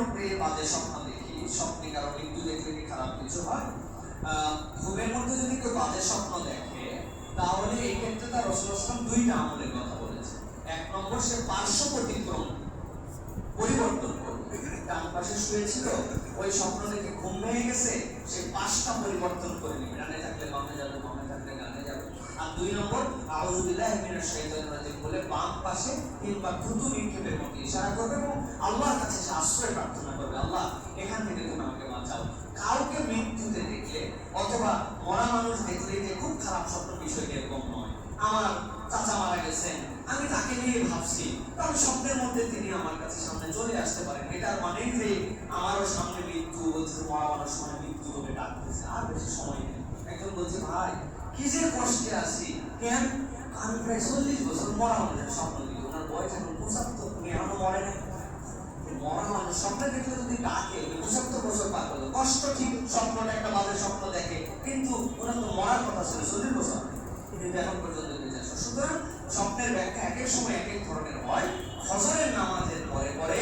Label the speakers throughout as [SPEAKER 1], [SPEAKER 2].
[SPEAKER 1] মধ্যে বাজে স্বপ্ন দেখি, স্বপ্নে কারো মৃত্যু দেখলে কি খারাপ কিছু হয়? ঘুমের মধ্যে যদি কেউ বাজে স্বপ্ন দেখে তাহলে এই ক্ষেত্রে তার রাসূলুল্লাহ সাল্লাল্লাহু আলাইহি ওয়াসাল্লাম দুইটা আমলের কথা বলেছে। এক নম্বর, সে পার্শ্ব ব্যতিক্রম পরিবর্তন করবে। ডান পাশে শুয়েছিল, ওই স্বপ্ন দেখে ঘুম ভেঙে গেছে, সে পাশটা পরিবর্তন করে নেবে, ডানে থাকলে বামে যাবে, বামে থাকলে ডানে যাবে। আর দুই নম্বর, আউযু বিল্লাহি মিনাশ শাইতানির রাজিম বলে বাম পাশে তিনবার থুতু নিক্ষেপের মতো ইশারা করবে এবং আল্লাহর কাছে সে আশ্রয় প্রার্থনা করবে, আল্লাহ এখান থেকে তুমি আমাকে বাঁচাও। কাউকে মৃত্যুতে দেখলে অথবা মরা মানুষ দেখলে যে খুব খারাপ স্বপ্ন, বিষয়টি এরকম নয়। আমার চাচা মারা গেছেন, আমি তাকে নিয়ে ভাবছি, কারণ স্বপ্নের মধ্যে তিনি আমার কাছে সামনে চলে আসতে পারেন, এটার মানে যে আমারও সামনে মৃত্যু বলছে, মরা মানুষ মানে মৃত্যু হবে ডাকতেছে, আর বেশি সময় নেই। একজন বলছে, ভাই কি যে কষ্টে আছি, কেন? আমি প্রায় 40 বছর মরা মানুষের স্বপ্ন দিই, ওনার বয়স এখন 75, উনি এখনো মরে নাই। মরা মানুষ স্বপ্নে দেখলে যদি ডাকে, 75 বছর পার করলো, কষ্ট ঠিক, স্বপ্নটা একটা বাজে স্বপ্ন দেখে, কিন্তু ওনার তো মরার কথা ছিল 40 বছর, কিন্তু এখন পর্যন্ত বেঁচে আছে। সুতরাং স্বপ্নের ব্যাখ্যা এক এক সময় এক এক ধরনের হয়। ফজরের নামাজের পরে পরে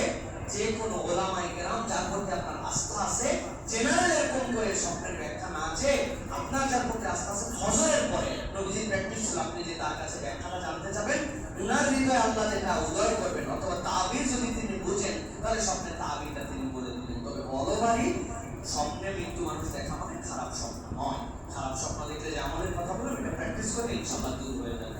[SPEAKER 1] যে কোনো ওলামায়ে কেরাম যার প্রতি আপনার আস্থা আছে, জেনারেল এরকম করে স্বপ্নের ব্যাখ্যা না আছে, আপনার যার প্রতি আস্থা আছে, ফজরের পরে নবীজির প্র্যাকটিস ছিল, আপনি যে তার কাছে ব্যাখ্যাটা জানতে যাবেন, উনার হৃদয়ে আল্লাহ যেটা উদয় করবেন, অথবা তাবির যদি তিনি বুঝেন, তাহলে স্বপ্নের তাবিরটা তিনি বলে দিবেন। তবে বলবারই স্বপ্নে মৃত্যু মানুষ দেখা মানে খারাপ স্বপ্ন নয়। খারাপ স্বপ্ন দেখলে যে আমলের কথা বললাম, এটা প্র্যাকটিস করে ইনশাআল্লাহ দূর হয়ে যাবে।